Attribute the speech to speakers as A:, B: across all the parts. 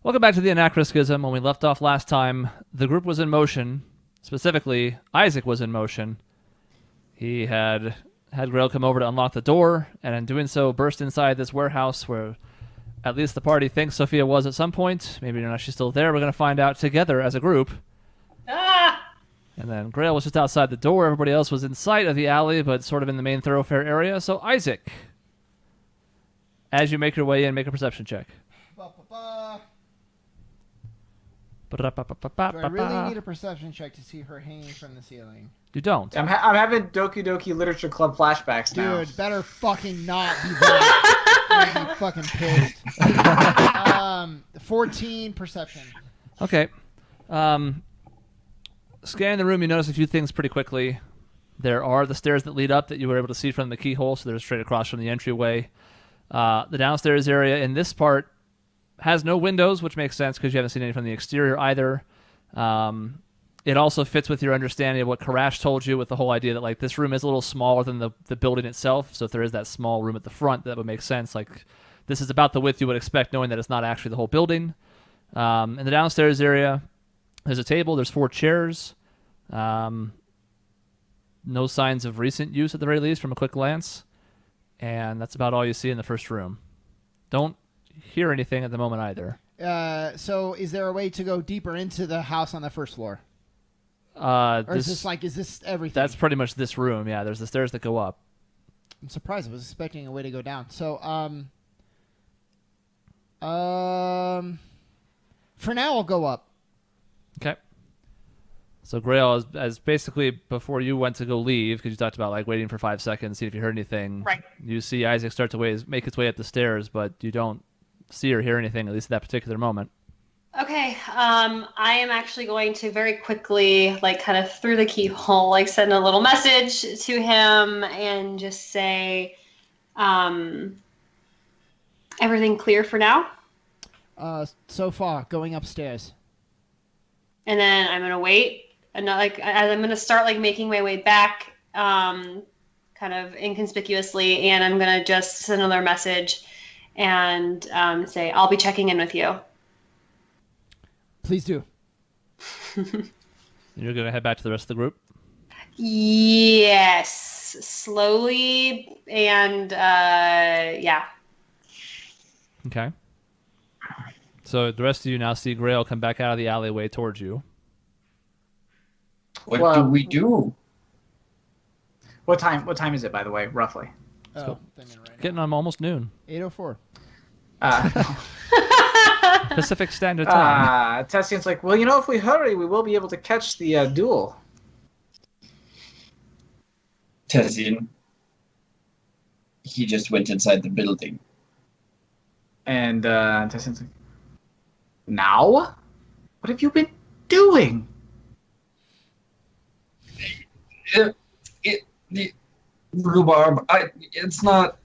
A: Welcome back to the Anachroschism. When we left off last time, the group was in motion. Specifically, Isaac was in motion. He had Grail come over to unlock the door, and in doing so, burst inside this warehouse where at least the party thinks Sophia was at some point. Maybe not, she's still there. We're going to find out together as a group.
B: Ah!
A: And then Grail was just outside the door. Everybody else was in sight of the alley, but sort of in the main thoroughfare area. So, Isaac, as you make your way in, make a perception check.
C: Do I really need a perception check to see her hanging from the ceiling?
A: You don't.
B: I'm having Doki Doki Literature Club flashbacks now.
C: Dude, better fucking not be that. I'm fucking pissed. 14 perception.
A: Okay. Scanning the room, you notice a few things pretty quickly. There are the stairs that lead up that you were able to see from the keyhole, so they're straight across from the entryway. The downstairs area in this part has no windows, which makes sense because you haven't seen any from the exterior either. It also fits with your understanding of what Karash told you with the whole idea that like this room is a little smaller than the building itself. So if there is that small room at the front, that would make sense. Like this is about the width you would expect, knowing that it's not actually the whole building. In the downstairs area, there's a table. There's 4 chairs. No signs of recent use at the very least from a quick glance. And that's about all you see in the first room. Don't hear anything at the moment either.
C: So is there a way to go deeper into the house on the first floor? Or is this everything?
A: That's pretty much this room, yeah. There's the stairs that go up.
C: I'm surprised. I was expecting a way to go down. So, for now, I'll go up.
A: Okay. So Grail, as basically before you went to go leave, because you talked about like waiting for 5 seconds, see if you heard anything.
B: Right.
A: You see Isaac start to make his way up the stairs, but you don't see or hear anything, at least at that particular moment.
D: Okay, I am actually going to very quickly, like, kind of through the keyhole, like, send a little message to him and just say, everything clear for now?
C: So far, going upstairs.
D: And then I'm gonna wait, and like, I'm gonna start like making my way back, kind of inconspicuously, and I'm gonna just send another message and say, I'll be checking in with you.
C: Please do.
A: You're going to head back to the rest of the group?
D: Yes. Slowly and, yeah.
A: Okay. So the rest of you now see Grail come back out of the alleyway towards you.
E: What do we do?
B: What time is it, by the way, roughly?
C: Oh,
A: Getting on almost noon.
C: 8:04.
A: Pacific Standard Time.
B: Tessian's like, well, if we hurry, we will be able to catch the duel.
E: Tessian. He just went inside the building.
B: And Tessian's like, now? What have you been doing?
E: Rhubarb. It's not...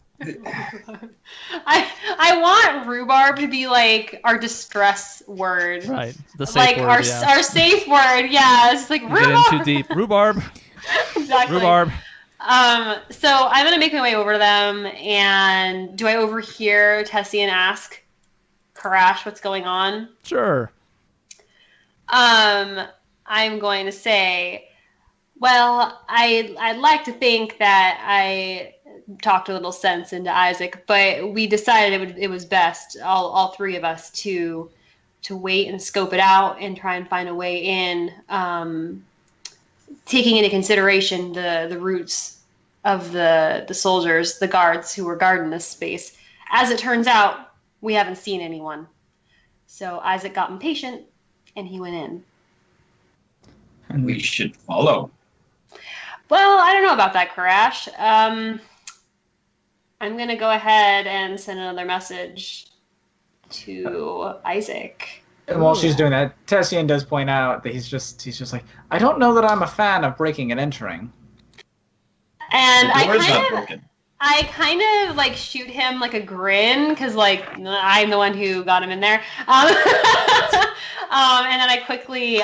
D: I want rhubarb to be like our distress word,
A: right? The safe
D: like
A: word,
D: our safe word. Yeah, it's like rhubarb.
A: Get in too deep. Rhubarb.
D: Exactly.
A: Rhubarb.
D: So I'm gonna make my way over to them, and do I overhear Tessian ask Karash what's going on?
A: Sure.
D: I'm going to say, well, I'd like to think that I talked a little sense into Isaac, but we decided it was best, all 3 of us, to wait and scope it out and try and find a way in, taking into consideration the routes of the soldiers, the guards who were guarding this space. As it turns out, we haven't seen anyone. So Isaac got impatient and he went in.
E: And we should follow.
D: Well, I don't know about that, Karash. I'm going to go ahead and send another message to Isaac.
B: And while she's doing that, Tessian does point out that he's just like, I don't know that I'm a fan of breaking and entering.
D: And
E: The door's not broken.
D: I kind of like shoot him like a grin because like I'm the one who got him in there. And then I quickly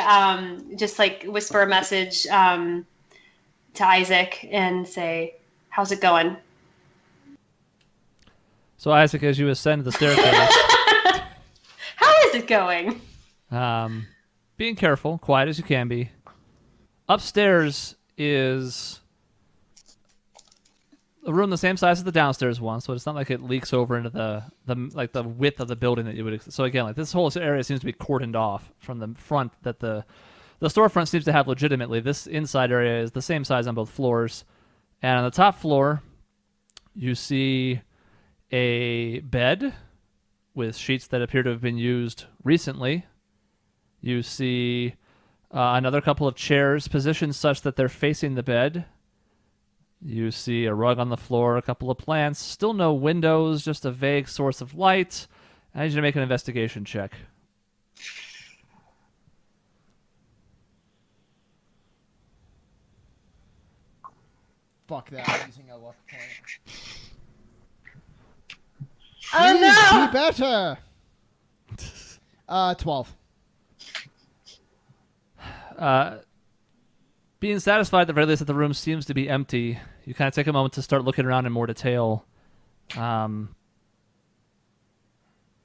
D: just like whisper a message to Isaac and say, how's it going?
A: So Isaac, as you ascend the staircase,
D: How is it going.
A: Being careful, quiet as you can be. Upstairs is a room the same size as the downstairs one, so it's not like it leaks over into the width of the building that you would. So again, like this whole area seems to be cordoned off from the front that the storefront seems to have legitimately. This inside area is the same size on both floors, and on the top floor, you see a bed with sheets that appear to have been used recently. You see another couple of chairs positioned such that they're facing the bed. You see a rug on the floor, a couple of plants, still no windows, just a vague source of light. I need you to make an investigation check.
C: Fuck that, I'm using a luck point.
D: Oh no!
C: Be better! 12.
A: Being satisfied at the very least that the room seems to be empty, you kind of take a moment to start looking around in more detail.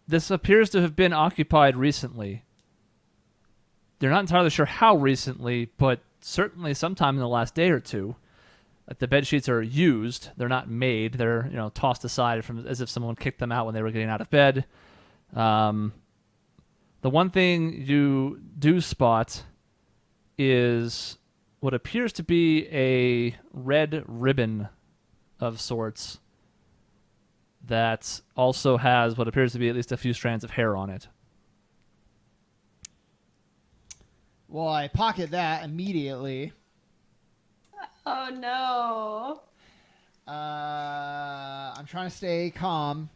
A: This appears to have been occupied recently. You're not entirely sure how recently, but certainly sometime in the last day or two. Like the bed sheets are used; they're not made. They're tossed aside as if someone kicked them out when they were getting out of bed. The one thing you do spot is what appears to be a red ribbon of sorts that also has what appears to be at least a few strands of hair on it.
C: Well, I pocket that immediately.
D: Oh no.
C: I'm trying to stay calm.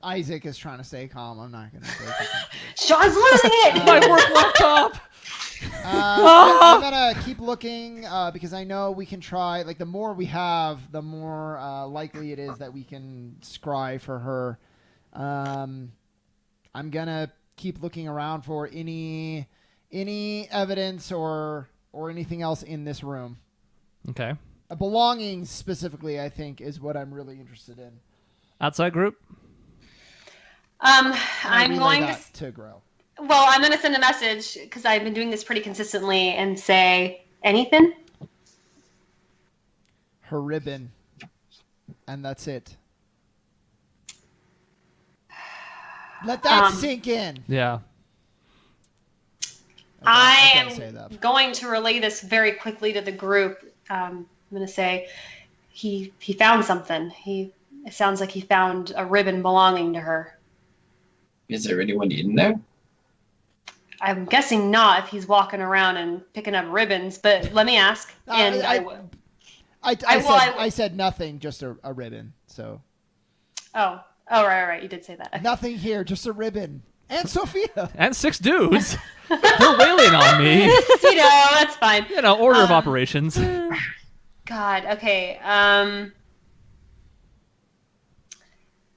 C: Isaac is trying to stay calm. I'm not going to break it.
D: Sean's losing it!
A: My work laptop!
C: I'm going to keep looking because I know we can try. Like, the more we have, the more likely it is that we can scry for her. I'm going to keep looking around for any evidence or anything else in this room.
A: Okay.
C: Belongings specifically, I think, is what I'm really interested in.
A: Outside group?
D: I'm going
C: to grow.
D: Well, I'm going to send a message because I've been doing this pretty consistently and say anything.
C: Her ribbon, and that's it. Let that sink in.
A: Yeah.
D: I am going to relay this very quickly to the group. I'm going to say he found something. It sounds like he found a ribbon belonging to her.
E: Is there anyone in there?
D: I'm guessing not if he's walking around and picking up ribbons, but let me ask. And
C: I said nothing, just a ribbon. So.
D: Oh, right. You did say that. Okay.
C: Nothing here, just a ribbon. And Sophia.
A: And 6 dudes. They're wailing on me.
D: That's fine.
A: Order of operations.
D: God, okay.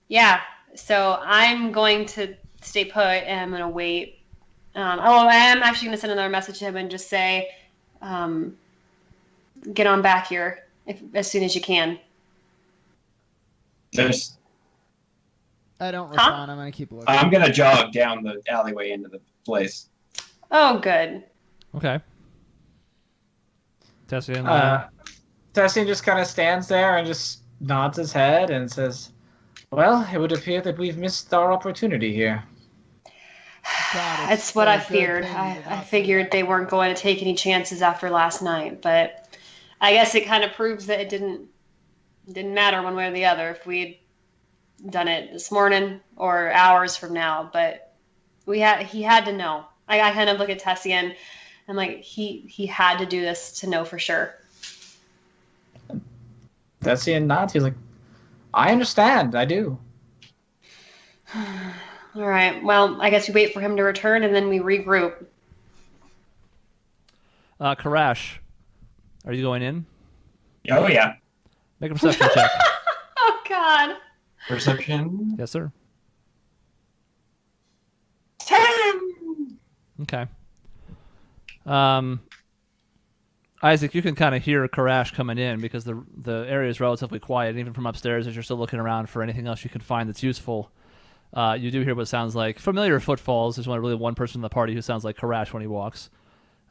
D: Yeah, so I'm going to stay put and I'm going to wait. I am actually going to send another message to him and just say, get on back here as soon as you can.
C: I don't respond. I'm going to keep looking.
E: I'm going to jog down the alleyway into the place.
D: Oh, good.
A: Okay. Tessian
B: just kind of stands there and just nods his head and says, well, it would appear that we've missed our opportunity here.
C: God,
D: that's what I feared. I figured they weren't going to take any chances after last night, but I guess it kind of proves that it didn't matter one way or the other if we'd done it this morning or hours from now, but he had to know. I kind of look at Tessian and like he had to do this to know for sure.
B: Tessian nods. He's like, I understand. I do.
D: All right. Well, I guess we wait for him to return and then we regroup.
A: Karash, are you going in?
E: Oh, yeah.
A: Make a perception check.
D: Oh, God.
E: Perception?
A: Yes, sir.
E: 10!
A: Okay. Isaac, you can kind of hear Karash coming in because the area is relatively quiet, even from upstairs, as you're still looking around for anything else you can find that's useful. You do hear what sounds like familiar footfalls. There's only really one person in the party who sounds like Karash when he walks.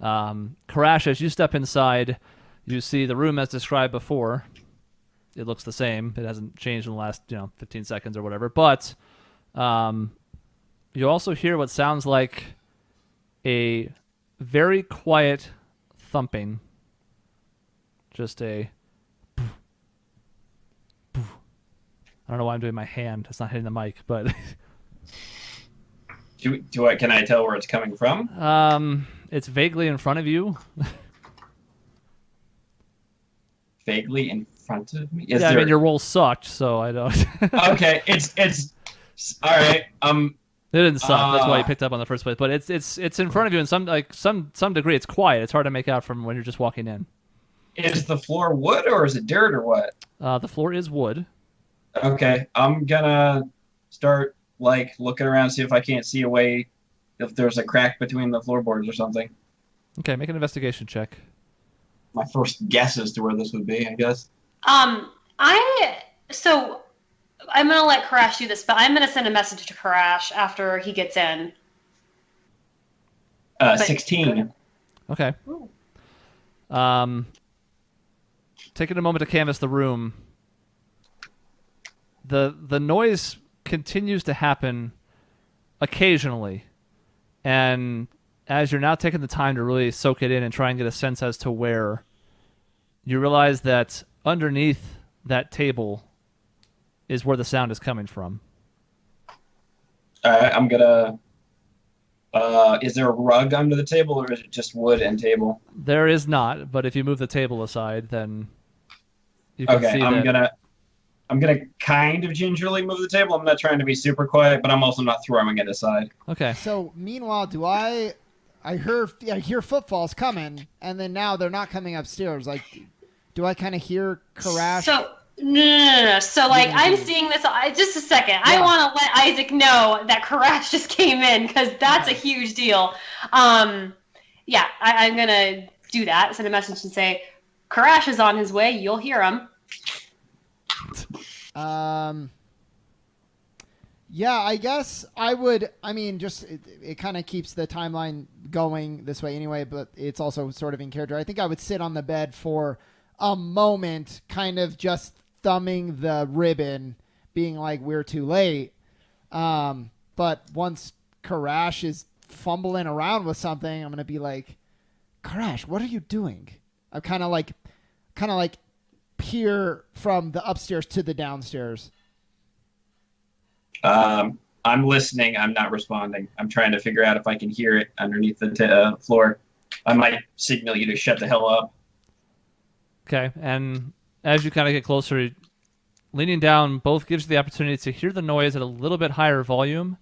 A: Karash, as you step inside, you see the room as described before. It looks the same. It hasn't changed in the last 15 seconds or whatever. But you also hear what sounds like a very quiet thumping. Just a... I don't know why I'm doing my hand. It's not hitting the mic, but...
E: Can I tell where it's coming from?
A: It's vaguely in front of you.
E: Vaguely in front of me?
A: I mean, your roll sucked, so I don't...
E: Okay, it's... All right,
A: It didn't suck. That's why you picked up on the first place. But it's in front of you in some degree. It's quiet. It's hard to make out from when you're just walking in.
E: Is the floor wood or is it dirt or what?
A: The floor is wood.
E: Okay, I'm gonna start looking around, see if I can't see a way, if there's a crack between the floorboards or something.
A: Okay, make an investigation check.
E: My first guess as to where this would be, I guess.
D: So I'm gonna let Karash do this, but I'm gonna send a message to Karash after he gets in.
E: 16.
A: Okay. Taking a moment to canvass the room. The noise continues to happen occasionally, and as you're now taking the time to really soak it in and try and get a sense as to where, you realize that underneath that table is where the sound is coming from.
E: All right, I'm gonna... is there a rug under the table, or is it just wood and table?
A: There is not, but if you move the table aside, then you can see that...
E: I'm gonna kind of gingerly move the table. I'm not trying to be super quiet, but I'm also not throwing it aside.
A: Okay.
C: So meanwhile, I hear footfalls coming, and then now they're not coming upstairs. Do I kind of hear Karash?
D: So no. So I'm seeing this. Just a second. Yeah. I want to let Isaac know that Karash just came in because that's a huge deal. I'm gonna do that. Send a message and say, Karash is on his way. You'll hear him.
C: Yeah, I guess I would. I mean, just it kind of keeps the timeline going this way anyway, but it's also sort of in character. I think I would sit on the bed for a moment, kind of just thumbing the ribbon, being like, we're too late. But once Karash is fumbling around with something, I'm going to be like, Karash, what are you doing? I'm kind of like peer from the upstairs to the downstairs.
E: I'm listening. I'm not responding. I'm trying to figure out if I can hear it underneath the floor. I might signal you to shut the hell up.
A: Okay, and as you kind of get closer, leaning down both gives you the opportunity to hear the noise at a little bit higher volume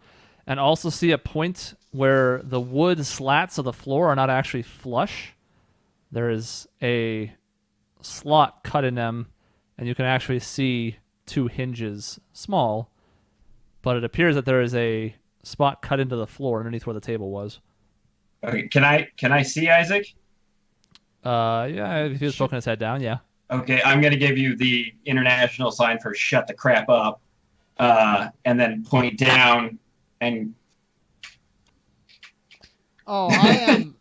A: and also see a point where the wood slats of the floor are not actually flush. There is a slot cut in them, and you can actually see two hinges, small, but it appears that there is a spot cut into the floor underneath where the table was.
E: Okay, can I see Isaac?
A: Yeah, if he was poking his head down, yeah.
E: Okay, I'm gonna give you the international sign for shut the crap up, and then point down and.
C: Oh, I am.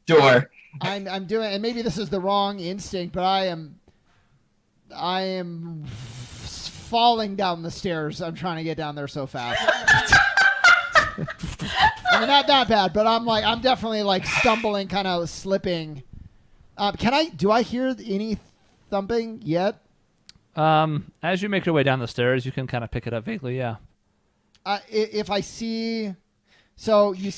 E: Door.
C: I'm doing, and maybe this is the wrong instinct, but I am falling down the stairs. I'm trying to get down there so fast. I mean, not that bad, but I'm definitely stumbling, kind of slipping. Do I hear any thumping yet?
A: As you make your way down the stairs, you can kind of pick it up vaguely, yeah.
C: If I see, so we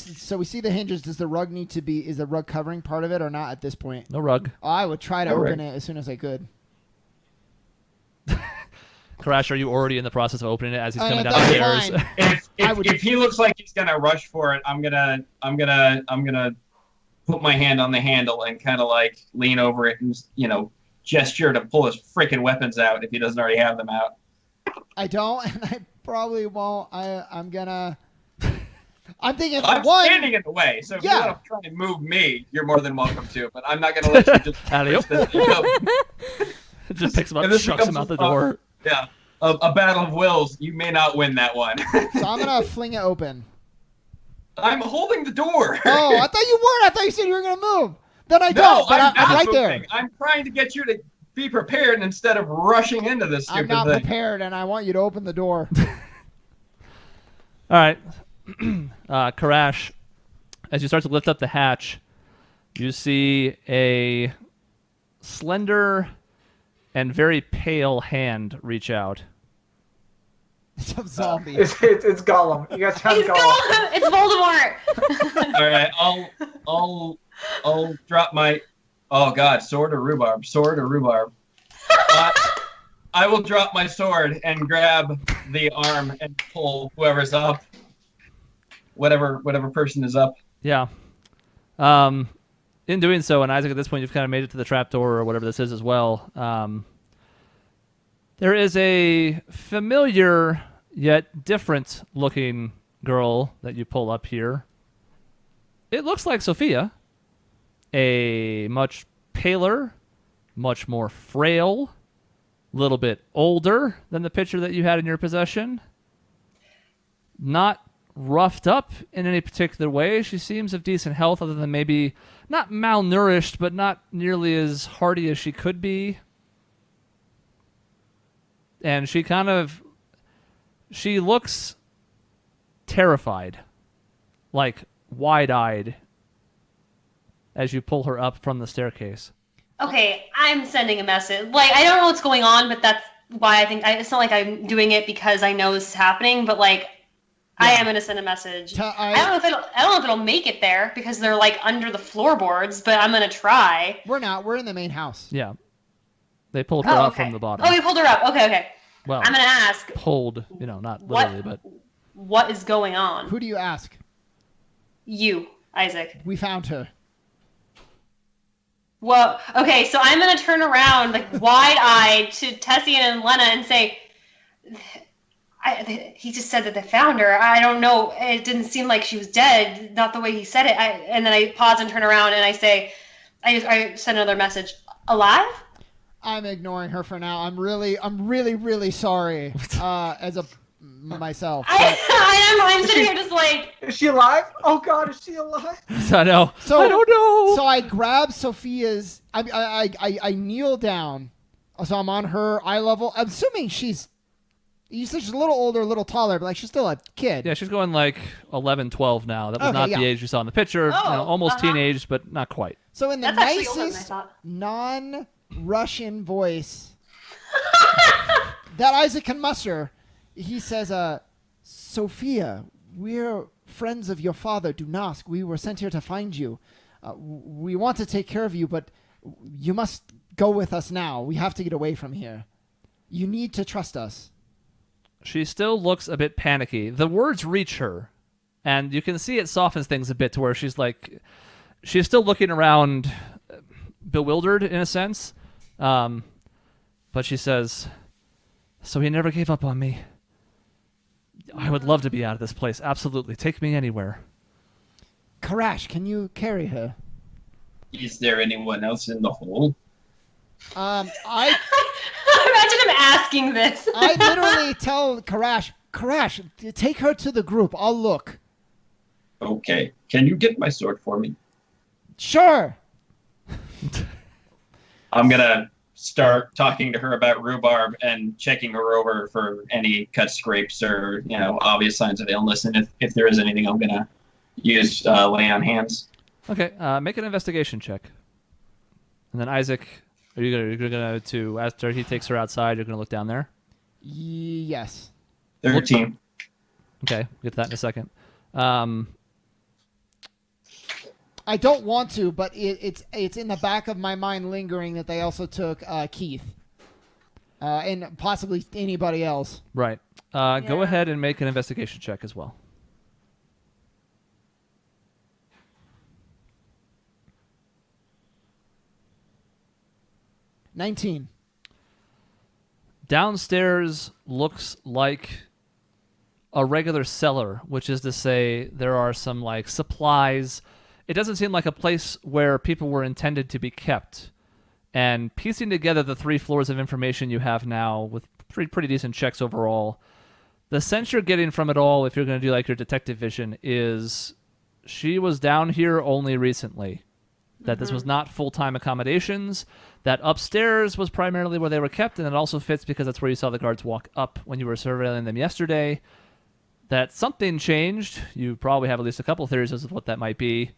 C: see the hinges. Is the rug covering part of it or not at this point?
A: No rug.
C: I would try to open it as soon as I could.
E: Crash,
A: are you already in the process of opening it as he's coming down the stairs?
E: If he looks like he's gonna rush for it, I'm gonna put my hand on the handle and kind of lean over it and gesture to pull his freaking weapons out if he doesn't already have them out.
C: I don't, and I probably won't. I'm thinking
E: I'm standing in the way, so if you want to try and move me, you're more than welcome to. But I'm not gonna let you just.
A: Just picks him up, and chucks him out the door.
E: Yeah. a battle of wills. You may not win that one.
C: So I'm gonna fling it open.
E: I'm holding the door.
C: Oh, I thought you weren't. I thought you said you were gonna move. Then I
E: No,
C: don't. But
E: I'm
C: I'm
E: not
C: right
E: moving.
C: there.
E: I'm trying to get you to be prepared instead of rushing into this
C: I'm
E: stupid
C: not
E: thing.
C: prepared, and I want you to open the door.
A: All right. Karash, as you start to lift up the hatch, you see a slender and very pale hand reach out.
C: It's a zombie.
B: It's Gollum. You guys found
D: It's
B: Gollum.
D: It's Voldemort.
E: All right, I'll drop my. Oh God, sword or rhubarb? I will drop my sword and grab the arm and pull whoever's up. Whatever person is up.
A: Yeah. In doing so, and Isaac, at this point, you've kind of made it to the trapdoor or whatever this is as well. There is a familiar yet different looking girl that you pull up here. It looks like Sophia. A much paler, much more frail, little bit older than the picture that you had in your possession. Not roughed up in any particular way. She seems of decent health, other than maybe not malnourished, but not nearly as hardy as she could be. And she looks terrified, like wide-eyed, as you pull her up from the staircase.
D: Okay, I'm sending a message. Like, I don't know what's going on, but that's why I think it's not like I'm doing it because I know this is happening, but like, I am gonna send a message. I don't know if it'll make it there because they're like under the floorboards, but I'm gonna try.
C: We're not. We're in the main house.
A: Yeah. They pulled her up from the bottom.
D: Oh, you pulled her up. Okay.
A: Well,
D: I'm gonna ask.
A: Pulled, not literally, but.
D: What is going on?
C: Who do you ask?
D: You, Isaac.
C: We found her.
D: Well, okay, so I'm gonna turn around, like wide-eyed, to Tessie and Lena and say, he just said that they found her. I don't know. It didn't seem like she was dead. Not the way he said it. And then I pause and turn around and I say, I send another message. Alive?
C: I'm ignoring her for now. I'm really sorry. As a myself.
D: I'm sitting here just like.
B: Is she alive? Oh God, is she alive?
A: I know.
C: So
A: I don't know.
C: So I grab Sophia's. I kneel down. So I'm on her eye level. I'm assuming she's. You said she's a little older, a little taller, but like she's still a kid.
A: Yeah, she's going like 11, 12 now. That was not the age you saw in the picture. Almost teenage, but not quite.
C: So in the
D: That's
C: nicest non-Russian voice that Isaac can muster, he says, Sophia, we're friends of your father, Dunask. We were sent here to find you. We want to take care of you, but you must go with us now. We have to get away from here. You need to trust us.
A: She still looks a bit panicky. The words reach her, and you can see it softens things a bit to where she's still looking around, bewildered in a sense. But she says, so he never gave up on me. I would love to be out of this place. Absolutely. Take me anywhere.
C: Karash, can you carry her?
E: Is there anyone else in the hole?
D: Imagine him asking this.
C: I literally tell Karash, take her to the group. I'll look.
E: Okay. Can you get my sword for me?
C: Sure.
E: I'm gonna start talking to her about rhubarb and checking her over for any cut scrapes or obvious signs of illness, and if there is anything, I'm gonna use lay on hands.
A: Okay, make an investigation check. And then Isaac, you're gonna after he takes her outside, you're gonna look down there.
C: Yes.
E: 13.
A: Okay, get to that in a second.
C: I don't want to, but it's in the back of my mind lingering that they also took Keith. And possibly anybody else.
A: Right. Go ahead and make an investigation check as well.
C: $19.
A: Downstairs looks like a regular cellar, which is to say there are some like supplies. It doesn't seem like a place where people were intended to be kept. And piecing together the 3 floors of information you have now with pretty decent checks overall. The sense you're getting from it all, if you're going to do like your detective vision, is she was down here only recently. That this was not full-time accommodations. That upstairs was primarily where they were kept, and it also fits because that's where you saw the guards walk up when you were surveilling them yesterday. That something changed. You probably have at least a couple theories as to what that might be.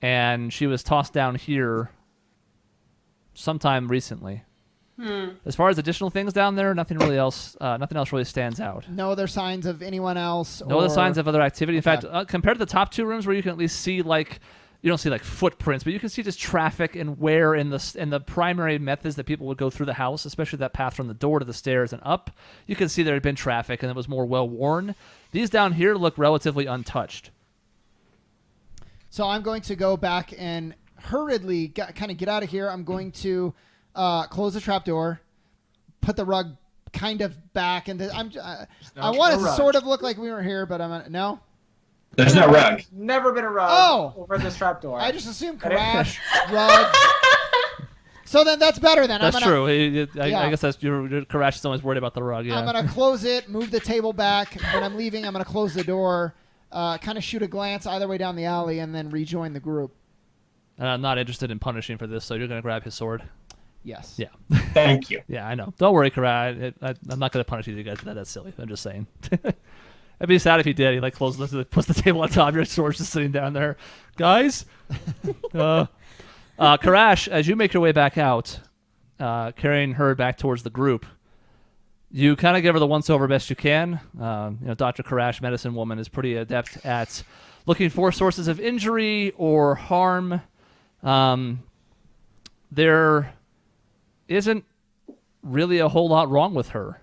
A: And she was tossed down here sometime recently. As far as additional things down there, nothing else really stands out.
C: No other signs of anyone else?
A: No other signs of other activity. In fact, compared to the top 2 rooms where you can at least see like, you don't see like footprints, but you can see just traffic and wear in the primary methods that people would go through the house, especially that path from the door to the stairs and up. You can see there had been traffic and it was more well worn. These down here look relatively untouched.
C: So I'm going to go back and hurriedly kind of get out of here. I'm going to close the trapdoor, put the rug kind of back, and I want it to sort of look like we were here, but no.
E: There's no rug.
B: Never been a rug over this trapdoor.
C: I just assumed crash rug. So then that's better then.
A: That's true. I guess that's your Karash is always worried about the rug. Yeah.
C: I'm going to close it, move the table back. When I'm leaving, I'm going to close the door, kind of shoot a glance either way down the alley, and then rejoin the group.
A: And I'm not interested in punishing for this, so you're going to grab his sword.
C: Yes.
A: Yeah.
E: Thank you.
A: Yeah, I know. Don't worry, Karash. I'm not going to punish you guys for that. That's silly. I'm just saying. I'd be sad if he did. He puts the table on top. Your sword's just sitting down there, guys. Karash, as you make your way back out, carrying her back towards the group, you kind of give her the once-over best you can. Dr. Karash, medicine woman, is pretty adept at looking for sources of injury or harm. There isn't really a whole lot wrong with her.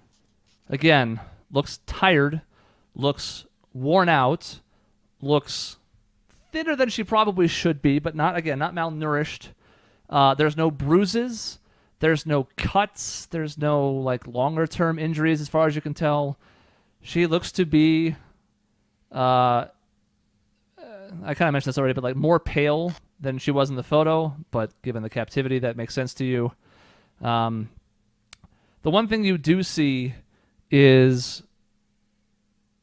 A: Again, looks tired, looks worn out, looks thinner than she probably should be, but not malnourished. There's no bruises. There's no cuts. There's no longer-term injuries as far as you can tell. She looks to be, I kind of mentioned this already, but more pale than she was in the photo, but given the captivity, that makes sense to you. The one thing you do see is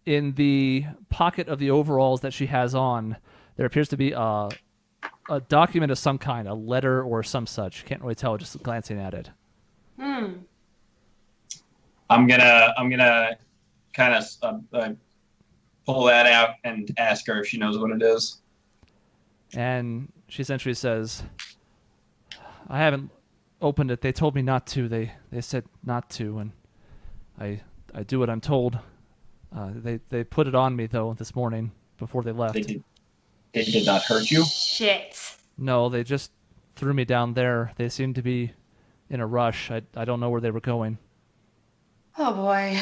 A: in the pocket of the overalls that she has on, there appears to be a document of some kind, a letter or some such. Can't really tell just glancing at it.
E: I'm gonna kind of pull that out and ask her if she knows what it is.
A: And she essentially says, "I haven't opened it. They told me not to. They said not to, and I do what I'm told. They put it on me though this morning before they left.
E: They did not hurt you?
D: Shit.
A: No, they just threw me down there. They seemed to be in a rush. I don't know where they were going."
D: Oh boy.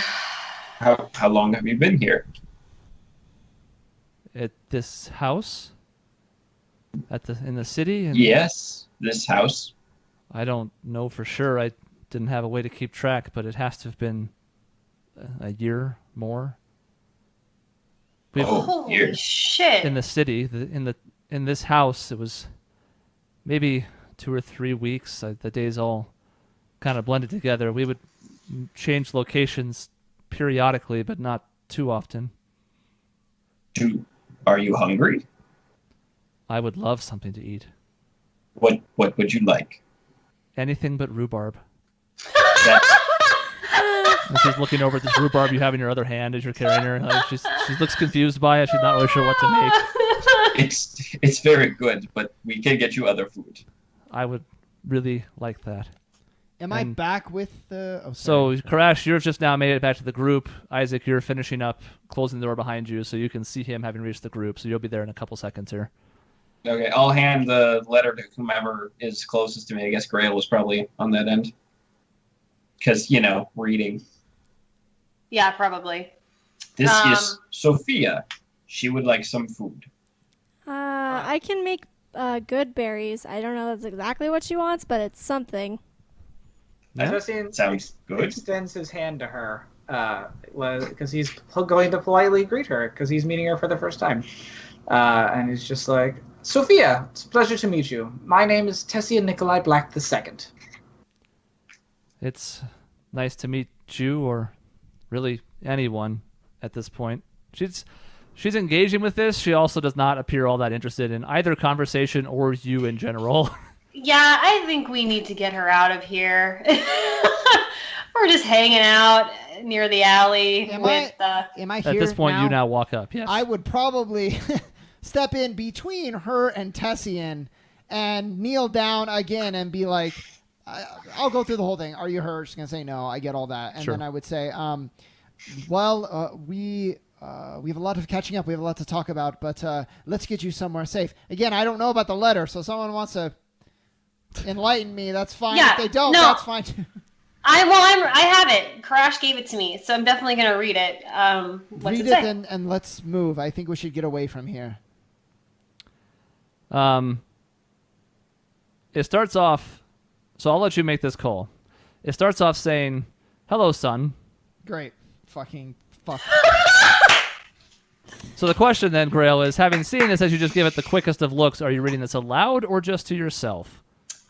E: How long have you been here?
A: At this house? In the city?
E: Yes, this house.
A: I don't know for sure. I didn't have a way to keep track, but it has to have been a year more.
D: Holy shit!
A: In the city, in this house, it was maybe 2 or 3 weeks. The days all kind of blended together. We would change locations periodically, but not too often.
E: Are you hungry?
A: I would love something to eat.
E: What would you like?
A: Anything but rhubarb. And she's looking over at this rhubarb you have in your other hand as you're carrying her. She looks confused by it. She's not really sure what to make.
E: It's very good, but we can get you other food.
A: I would really like that.
C: Am I back with the... Oh,
A: so, Karash, you've just now made it back to the group. Isaac, you're finishing up, closing the door behind you, so you can see him having reached the group. So you'll be there in a couple seconds here.
E: Okay, I'll hand the letter to whomever is closest to me. I guess Grail was probably on that end. Because, reading.
D: Yeah, probably.
E: This is Sophia. She would like some food.
F: I can make good berries. I don't know that's exactly what she wants, but it's something.
E: Sounds good.
B: Extends his hand to her because he's going to politely greet her because he's meeting her for the first time. And he's just like, "Sophia, it's a pleasure to meet you. My name is Tessia Nikolai Black II.
A: It's nice to meet Jew or really anyone at this point. She's engaging with this. She also does not appear all that interested in either conversation or you in general.
D: Yeah, I think we need to get her out of here. We're just hanging out near the alley
C: Am
D: with.
C: Am I here
A: At this point,
C: now?
A: you now walk up. Yes.
C: I would probably step in between her and Tessian and kneel down again and be like, I'll go through the whole thing. Are you her? She's going to say no. I get all that. And
A: Sure.
C: then I would say, we have a lot of catching up. We have a lot to talk about, but let's get you somewhere safe. Again, I don't know about the letter, so someone wants to enlighten me. That's fine.
D: Yeah,
C: If they don't,
D: no.
C: that's fine too.
D: I have it. Karash gave it to me, so I'm definitely gonna read it. What's
C: Read
D: it
C: it
D: say?
C: and let's move. I think we should get away from here.
A: It starts off, so I'll let you make this call. It starts off saying, "Hello, son."
C: Great. Fucking fuck.
A: So the question then, Grail, is having seen this as you just give it the quickest of looks, are you reading this aloud or just to yourself?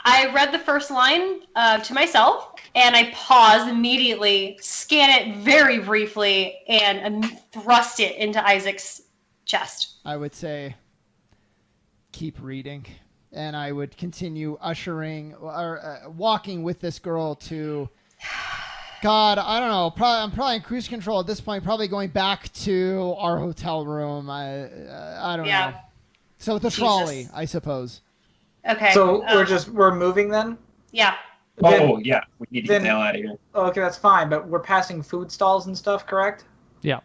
D: I read the first line to myself, and I paused immediately, scan it very briefly, and thrust it into Isaac's chest.
C: I would say keep reading, and I would continue ushering or walking with this girl to. God, I don't know. I'm probably in cruise control at this point. Probably going back to our hotel room. I don't know. So the trolley, I suppose.
D: Okay.
B: So we're moving then?
D: Yeah.
E: Oh, yeah. We need to get
B: then-
E: the hell out of here.
B: Okay, that's fine, but we're passing food stalls and stuff, correct?
A: Yeah.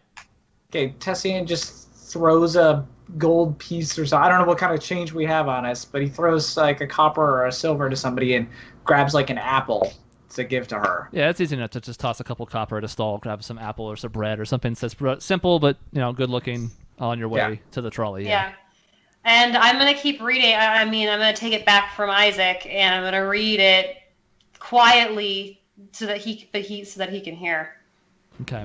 B: Okay, Tessian just throws a gold piece or something. I don't know what kind of change we have on us, but he throws like a copper or a silver to somebody and grabs like an apple to give to her.
A: Yeah, it's easy enough to just toss a couple copper at a stall, grab some apple or some bread or something that's simple but good looking on your way to the trolley.
D: Yeah. And I'm gonna keep reading. I'm gonna take it back from Isaac, and I'm gonna read it quietly so that he can hear.
A: Okay.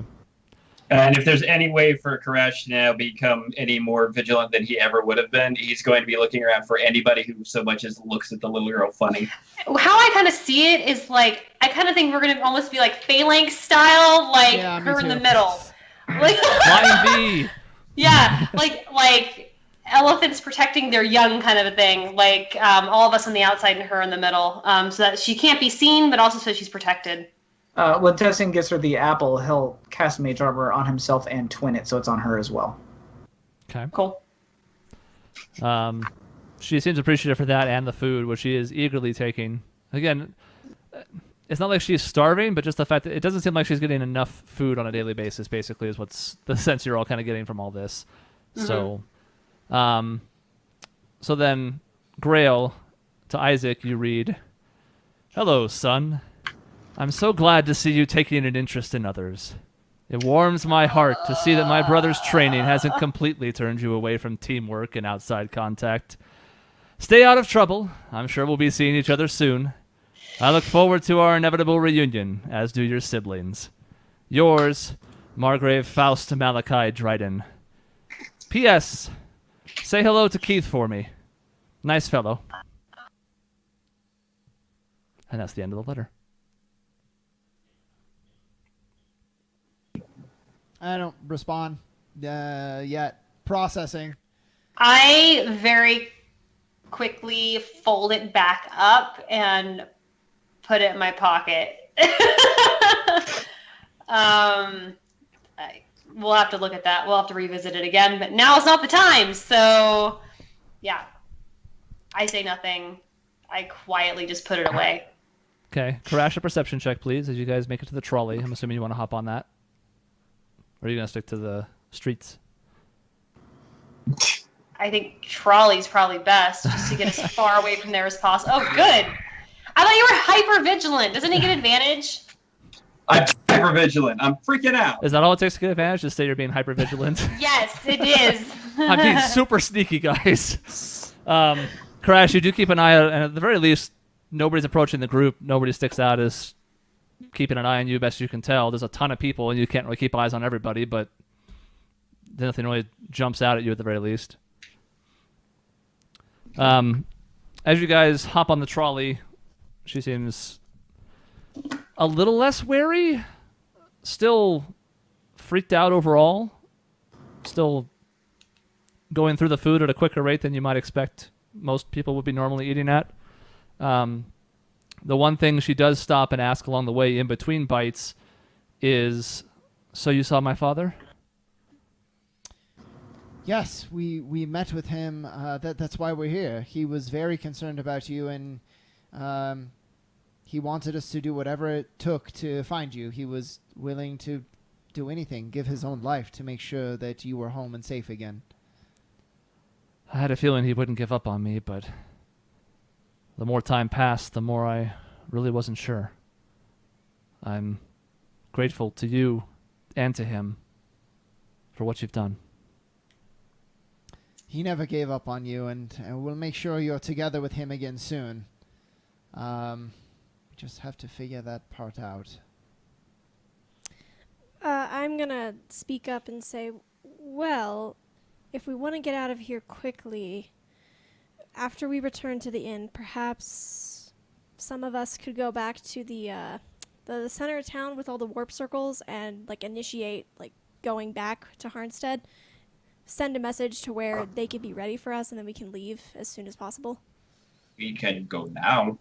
E: And if there's any way for Koresh to now become any more vigilant than he ever would have been, he's going to be looking around for anybody who so much as looks at the little girl funny.
D: How I kind of see it is like I kind of think we're gonna almost be like phalanx style, like
C: Yeah, me
D: her in the
C: too.
D: middle, like
A: Flying V.
D: yeah, like elephants protecting their young kind of a thing. Like all of us on the outside and her in the middle, so that she can't be seen, but also so she's protected.
B: When Tessian gives her the apple, he'll cast Mage Armor on himself and twin it, so it's on her as well.
A: Okay.
D: Cool.
A: She seems appreciative for that and the food, which she is eagerly taking. Again, it's not like she's starving, but just the fact that it doesn't seem like she's getting enough food on a daily basis, basically, is what's the sense you're all kind of getting from all this. So, so then, Grail, to Isaac, you read, "Hello, son. I'm so glad to see you taking an interest in others. It warms my heart to see that my brother's training hasn't completely turned you away from teamwork and outside contact. Stay out of trouble. I'm sure we'll be seeing each other soon. I look forward to our inevitable reunion, as do your siblings. Yours, Margrave Faust Malachi Dryden. P.S. Say hello to Keith for me. Nice fellow." And that's the end of the letter.
C: I don't respond yet. Processing.
D: I very quickly fold it back up and put it in my pocket. We'll have to look at that. We'll have to revisit it again, but now is not the time. So, yeah. I say nothing. I quietly just put it away.
A: Okay, crash a perception check, please, as you guys make it to the trolley. I'm assuming you want to hop on that. Or are you going to stick to the streets?
D: I think trolley's probably best, just to get as far away from there as possible. Oh, good. I thought you were hyper vigilant. Doesn't he get advantage?
E: I'm hyper vigilant. I'm freaking out.
A: Is that all it takes to get advantage? Just say you're being hyper vigilant.
D: Yes, it is.
A: I'm being super sneaky, guys. Crash, you do keep an eye out, and at the very least, nobody's approaching the group. Nobody sticks out as keeping an eye on you best you can tell. There's a ton of people, and you can't really keep eyes on everybody, but nothing really jumps out at you at the very least. As you guys hop on the trolley, she seems a little less wary still freaked out overall. Still going through the food at a quicker rate than you might expect most people would be normally eating at. The one thing she does stop and ask along the way in between bites is, "So you saw my father?"
C: Yes, we met with him. That's why we're here. He was very concerned about you, and he wanted us to do whatever it took to find you. He was willing to do anything, give his own life to make sure that you were home and safe again.
A: I had a feeling he wouldn't give up on me, but the more time passed, the more I really wasn't sure. I'm grateful to you and to him for what you've done.
C: He never gave up on you, and we'll make sure you're together with him again soon. We just have to figure that part out.
F: I'm going to speak up and say, well, if we want to get out of here quickly, after we return to the inn, perhaps some of us could go back to the center of town with all the warp circles and initiate going back to Harnstead. Send a message to where they could be ready for us, and then we can leave as soon as possible.
E: We can go now.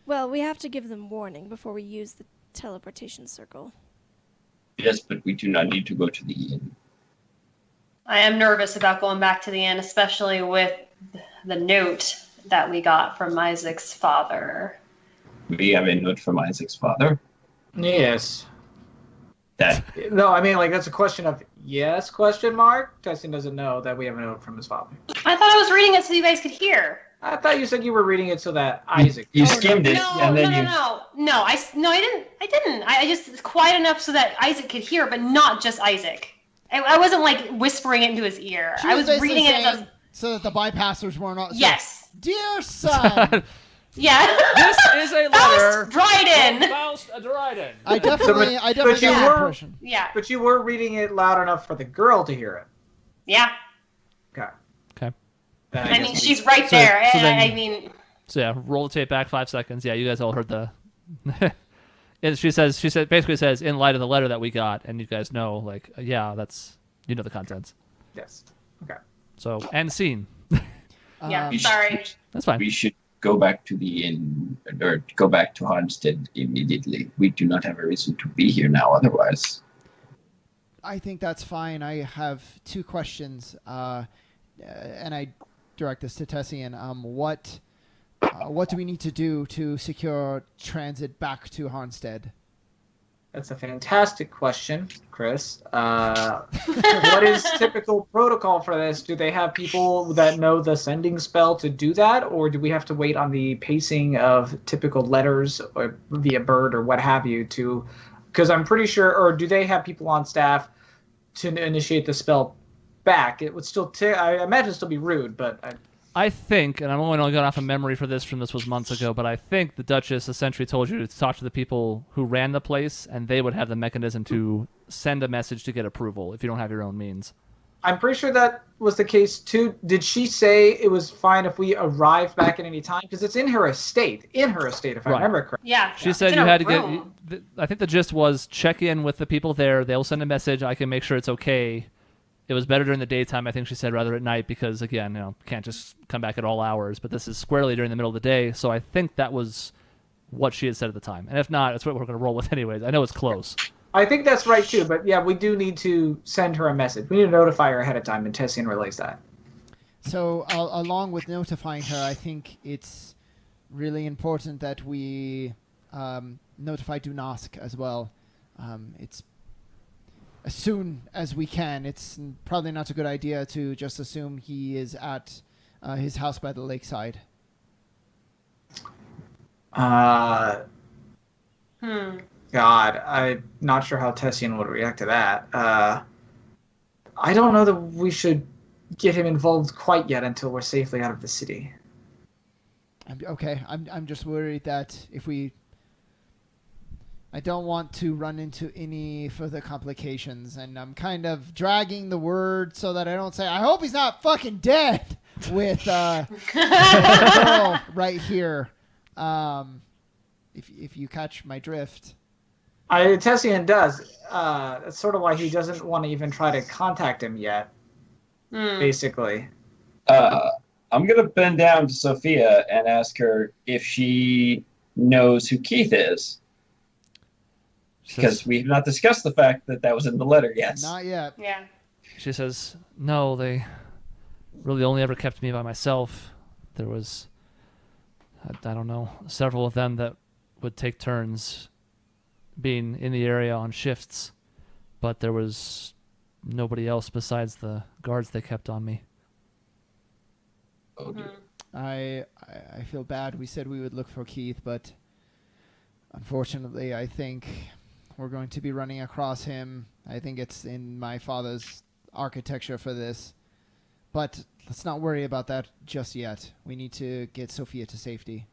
F: Well, we have to give them warning before we use the teleportation circle.
E: Yes, but we do not need to go to the inn.
D: I am nervous about going back to the inn, especially with the note that we got from Isaac's father.
E: We have a note from Isaac's father.
B: Yes.
E: That
B: No, I mean, that's a question of yes, question mark? Tessin doesn't know that we have a note from his father.
D: I thought I was reading it so you guys could hear.
B: I thought you said you were reading it so that Isaac...
E: you skimmed it,
D: No,
E: and then
D: no, I didn't. I just quiet enough so that Isaac could hear, but not just Isaac. I wasn't whispering it into his ear.
C: She
D: I was
C: basically
D: reading it
C: saying so that the bypassers were not.
D: Yes.
C: Dear son,
D: Yeah.
A: This is a letter
D: Faust Dryden.
A: from Faust Dryden.
C: I definitely
B: but
C: get
B: you
C: that
B: were-
C: impression.
D: Yeah.
B: But you were reading it loud enough for the girl to hear it.
D: Yeah.
B: Okay.
A: Okay.
B: Then
D: I
B: guess
D: mean,
B: we-
D: she's right
A: So-
D: there.
A: so then-
D: I mean,
A: So yeah, roll the tape back 5 seconds. Yeah, you guys all heard the. And she basically says in light of the letter that we got, and you guys know yeah, that's the contents.
B: Yes. Okay.
A: So end scene.
D: yeah.
E: We
D: Sorry.
A: That's fine.
E: we should go back to the inn, or go back to Harnstead immediately. We do not have a reason to be here now otherwise.
C: I think that's fine. I have 2 questions, and I direct this to Tessian. What do we need to do to secure transit back to Harnstead?
B: That's a fantastic question, Chris. What is typical protocol for this? Do they have people that know the sending spell to do that, or do we have to wait on the pacing of typical letters or via bird or what have you to? Because I'm pretty sure, or do they have people on staff to initiate the spell back? It would still, I imagine, still be rude, but
A: I think, and I'm only going off of memory for this from this was months ago, but I think the Duchess essentially told you to talk to the people who ran the place, and they would have the mechanism to send a message to get approval if you don't have your own means.
B: I'm pretty sure that was the case too. Did she say it was fine if we arrived back at any time? Because it's in her estate. If I
A: Right.
B: remember correctly.
D: Yeah.
A: She
D: It's
A: said
D: in
A: you
D: a
A: had to
D: room.
A: get. I think the gist was check in with the people there. They'll send a message. I can make sure it's okay. It was better during the daytime, I think she said, rather at night, because again, can't just come back at all hours. But this is squarely during the middle of the day, so I think that was what she had said at the time. And if not, it's what we're going to roll with anyways. I know it's close.
B: I think that's right too, but yeah, we do need to send her a message. We need to notify her ahead of time, and Tessian relays that.
C: So, along with notifying her, I think it's really important that we notify Dunask as well. It's as soon as we can. It's probably not a good idea to just assume he is at his house by the lakeside.
B: God, I'm not sure how Tessian would react to that. I don't know that we should get him involved quite yet until we're safely out of the city.
C: I'm just worried that if we... I don't want to run into any further complications, and I'm kind of dragging the word so that I don't say, I hope he's not fucking dead with the girl right here. If you catch my drift.
B: Tessian does. That's sort of why he doesn't want to even try to contact him yet. Basically.
E: I'm gonna bend down to Sophia and ask her if she knows who Keith is, because we've not discussed the fact that that was in the letter yet.
C: Not yet.
D: Yeah.
A: She says, no, they really only ever kept me by myself. There was, I don't know, several of them that would take turns being in the area on shifts, but there was nobody else besides the guards they kept on me.
E: Oh, dear.
C: I feel bad. We said we would look for Keith, but unfortunately, I think we're going to be running across him. I think it's in my father's architecture for this. But let's not worry about that just yet. We need to get Sophia to safety.